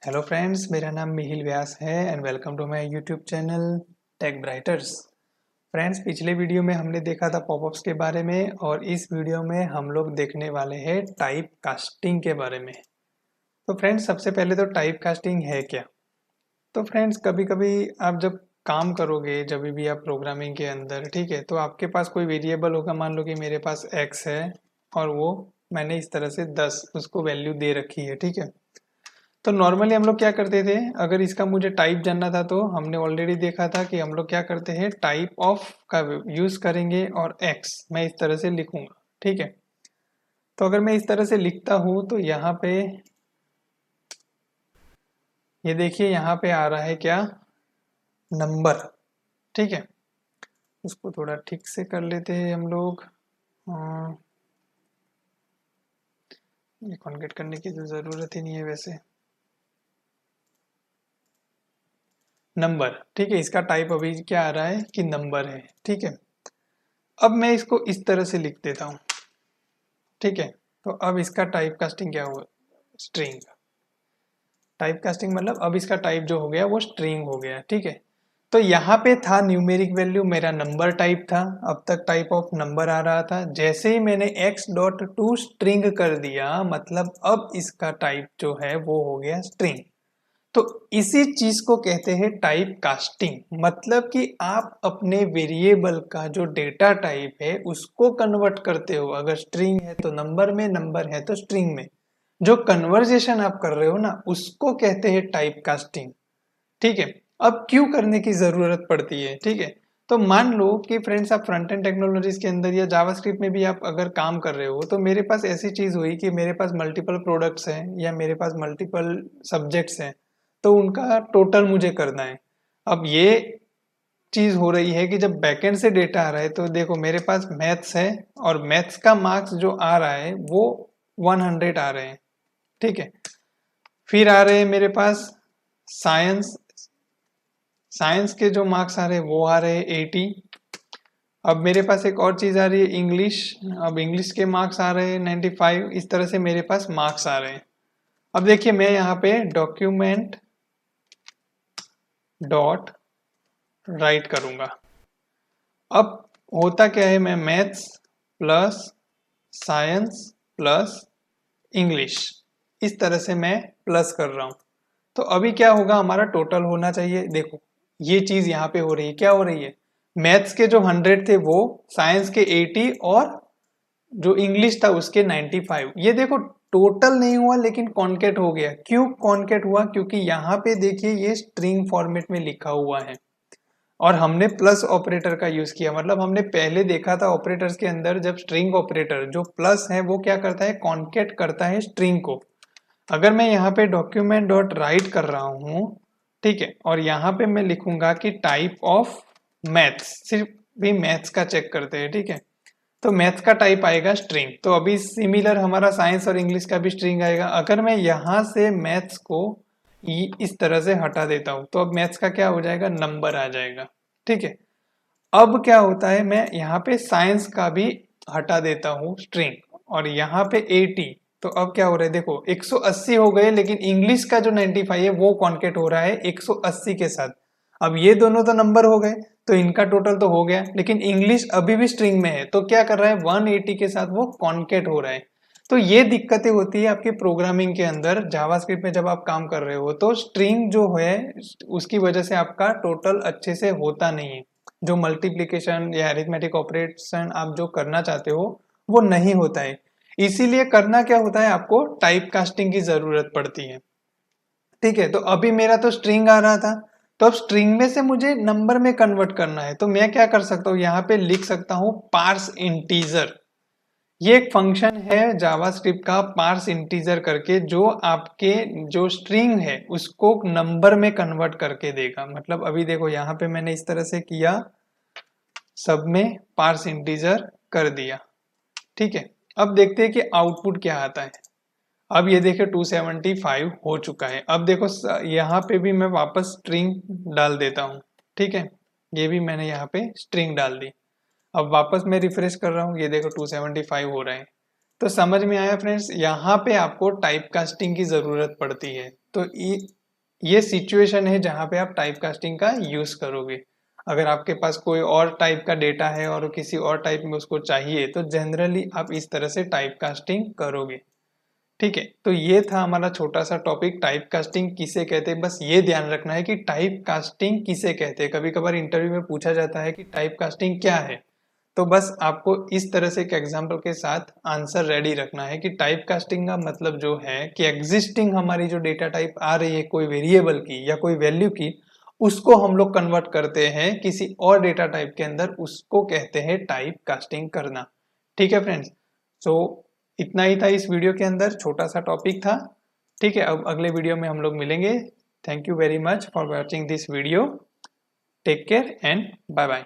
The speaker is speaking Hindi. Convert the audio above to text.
हेलो फ्रेंड्स, मेरा नाम मिहिल व्यास है and welcome to my YouTube channel tech brighters. Friends, पिछले वीडियो में हमने देखा था पॉपअप्स के बारे में और इस वीडियो में हम लोग देखने वाले हैं टाइप कास्टिंग के बारे में। तो फ्रेंड्स, सबसे पहले तो टाइप कास्टिंग है क्या? तो फ्रेंड्स, कभी कभी आप जब काम करोगे, जब भी आप प्रोग्रामिंग के अंदर, ठीक है, तो आपके पास कोई वेरिएबल होगा। मान लो कि मेरे पास एक्स है और वो मैंने इस तरह से 10 उसको वैल्यू दे रखी है, ठीक है। तो नॉर्मली हम लोग क्या करते थे, अगर इसका मुझे टाइप जानना था तो हमने ऑलरेडी देखा था कि हम लोग क्या करते हैं, टाइप ऑफ का यूज करेंगे और एक्स मैं इस तरह से लिखूंगा, ठीक है। तो अगर मैं इस तरह से लिखता हूं तो यहाँ पे ये देखिए, यहाँ पे आ रहा है क्या, नंबर, ठीक है। उसको थोड़ा ठीक से कर लेते हैं हम लोग। ये कॉन्केट करने की तो जरूरत ही नहीं है वैसे। नंबर, ठीक है, इसका टाइप अभी क्या आ रहा है कि नंबर है, ठीक है। अब मैं इसको इस तरह से लिख देता हूँ, ठीक है। तो अब इसका टाइप कास्टिंग क्या हुआ, स्ट्रिंग। टाइप कास्टिंग मतलब अब इसका टाइप जो हो गया वो स्ट्रिंग हो गया, ठीक है। तो यहाँ पे था न्यूमेरिक वैल्यू, मेरा नंबर टाइप था, अब तक टाइप ऑफ नंबर आ रहा था। जैसे ही मैंने x डॉट टू स्ट्रिंग कर दिया, मतलब अब इसका टाइप जो है वो हो गया स्ट्रिंग। तो इसी चीज को कहते हैं टाइप कास्टिंग। मतलब कि आप अपने वेरिएबल का जो डेटा टाइप है उसको कन्वर्ट करते हो। अगर स्ट्रिंग है तो नंबर में, नंबर है तो स्ट्रिंग में। जो कन्वर्जेशन आप कर रहे हो ना, उसको कहते हैं टाइप कास्टिंग, ठीक है। अब क्यों करने की जरूरत पड़ती है, ठीक है। तो मान लो कि फ्रेंड्स, आप फ्रंट एंड टेक्नोलॉजीज के अंदर या जावास्क्रिप्ट में भी आप अगर काम कर रहे हो, तो मेरे पास ऐसी चीज हुई कि मेरे पास मल्टीपल प्रोडक्ट्स हैं या मेरे पास मल्टीपल सब्जेक्ट्स हैं, तो उनका टोटल मुझे करना है। अब ये चीज हो रही है कि जब बैकएंड से डेटा आ रहा है, तो देखो मेरे पास मैथ्स है और मैथ्स का मार्क्स जो आ रहा है वो 100 आ रहे हैं, ठीक है। फिर आ रहे हैं मेरे पास साइंस, साइंस के जो मार्क्स आ रहे हैं वो आ रहे हैं 80। अब मेरे पास एक और चीज आ रही है, इंग्लिश। अब इंग्लिश के मार्क्स आ रहे हैं 95। इस तरह से मेरे पास मार्क्स आ रहे हैं। अब देखिए, मैं यहाँ पे डॉक्यूमेंट डॉट राइट करूंगा। अब होता क्या है, मैं maths plus science plus English इस तरह से मैं प्लस कर रहा हूं। तो अभी क्या होगा, हमारा टोटल होना चाहिए। देखो ये चीज यहाँ पे हो रही है, क्या हो रही है, मैथ्स के जो 100 थे वो साइंस के 80 और जो इंग्लिश था उसके 95। ये देखो टोटल नहीं हुआ लेकिन कॉन्केट हो गया। क्यों कॉन्केट हुआ? क्योंकि यहाँ पे देखिए ये स्ट्रिंग फॉर्मेट में लिखा हुआ है और हमने प्लस ऑपरेटर का यूज किया। मतलब हमने पहले देखा था ऑपरेटर्स के अंदर, जब स्ट्रिंग ऑपरेटर जो प्लस है वो क्या करता है, कॉन्केट करता है स्ट्रिंग को। अगर मैं यहाँ पे डॉक्यूमेंट डॉट राइट कर रहा हूँ, ठीक है, और यहाँ पे मैं लिखूंगा कि टाइप ऑफ मैथ्स, सिर्फ भी मैथ्स का चेक करते हैं, ठीक है। तो मैथ्स का टाइप आएगा स्ट्रिंग। तो अभी सिमिलर हमारा साइंस और इंग्लिश का भी स्ट्रिंग आएगा। अगर मैं यहाँ से मैथ्स को इस तरह से हटा देता हूँ तो अब मैथ्स का क्या हो जाएगा, नंबर आ जाएगा, ठीक है। अब क्या होता है, मैं यहाँ पे साइंस का भी हटा देता हूँ स्ट्रिंग और यहाँ पे 80। तो अब क्या हो रहा है, देखो 180 हो गए, लेकिन इंग्लिश का जो 95 है वो कॉन्केट हो रहा है 180 के साथ। अब ये दोनों तो नंबर हो गए, तो इनका टोटल तो हो गया, लेकिन इंग्लिश अभी भी स्ट्रिंग में है, तो क्या कर रहा है, 180 के साथ वो कॉन्केट हो रहा है। तो ये दिक्कतें होती है आपकी प्रोग्रामिंग के अंदर। जावास्क्रिप्ट में जब आप काम कर रहे हो तो स्ट्रिंग जो है उसकी वजह से आपका टोटल अच्छे से होता नहीं है। जो मल्टीप्लिकेशन या अरिथमेटिक ऑपरेशन आप जो करना चाहते हो वो नहीं होता है। इसीलिए करना क्या होता है, आपको टाइप कास्टिंग की जरूरत पड़ती है, ठीक है। तो अभी मेरा तो स्ट्रिंग आ रहा था, तो अब स्ट्रिंग में से मुझे नंबर में कन्वर्ट करना है। तो मैं क्या कर सकता हूँ, यहाँ पे लिख सकता हूँ पार्स इंटीजर। ये एक फंक्शन है जावास्क्रिप्ट का, पार्स इंटीजर करके, जो आपके जो स्ट्रिंग है उसको नंबर में कन्वर्ट करके देगा। मतलब अभी देखो यहाँ पे मैंने इस तरह से किया, सब में पार्स इंटीजर कर दिया, ठीक है। अब देखते हैं कि आउटपुट क्या आता है। अब ये देखिए 275 हो चुका है। अब देखो यहाँ पे भी मैं वापस स्ट्रिंग डाल देता हूँ, ठीक है। ये भी मैंने यहाँ पे स्ट्रिंग डाल दी। अब वापस मैं रिफ्रेश कर रहा हूँ, ये देखो 275 हो रहा है। तो समझ में आया फ्रेंड्स, यहाँ पे आपको टाइप कास्टिंग की ज़रूरत पड़ती है। तो ये सिचुएशन है जहाँ पे आप टाइप कास्टिंग का यूज़ करोगे। अगर आपके पास कोई और टाइप का डेटा है और किसी और टाइप में उसको चाहिए तो जनरली आप इस तरह से टाइप कास्टिंग करोगे। ठीक है, तो ये था हमारा छोटा सा टॉपिक, टाइप कास्टिंग किसे कहते हैं। बस ये ध्यान रखना है कि टाइप कास्टिंग किसे कहते हैं। कभी कभार इंटरव्यू में पूछा जाता है कि टाइप कास्टिंग क्या है, तो बस आपको इस तरह से एक एग्जाम्पल के साथ आंसर रेडी रखना है कि टाइप कास्टिंग का मतलब जो है कि एग्जिस्टिंग हमारी जो डेटा टाइप आ रही है कोई वेरिएबल की या कोई वैल्यू की, उसको हम लोग कन्वर्ट करते हैं किसी और डेटा टाइप के अंदर, उसको कहते हैं टाइप कास्टिंग करना। ठीक है फ्रेंड्स, सो इतना ही था इस वीडियो के अंदर, छोटा सा टॉपिक था। ठीक है, अब अगले वीडियो में हम लोग मिलेंगे। Thank you very much for watching this video. Take care and bye bye.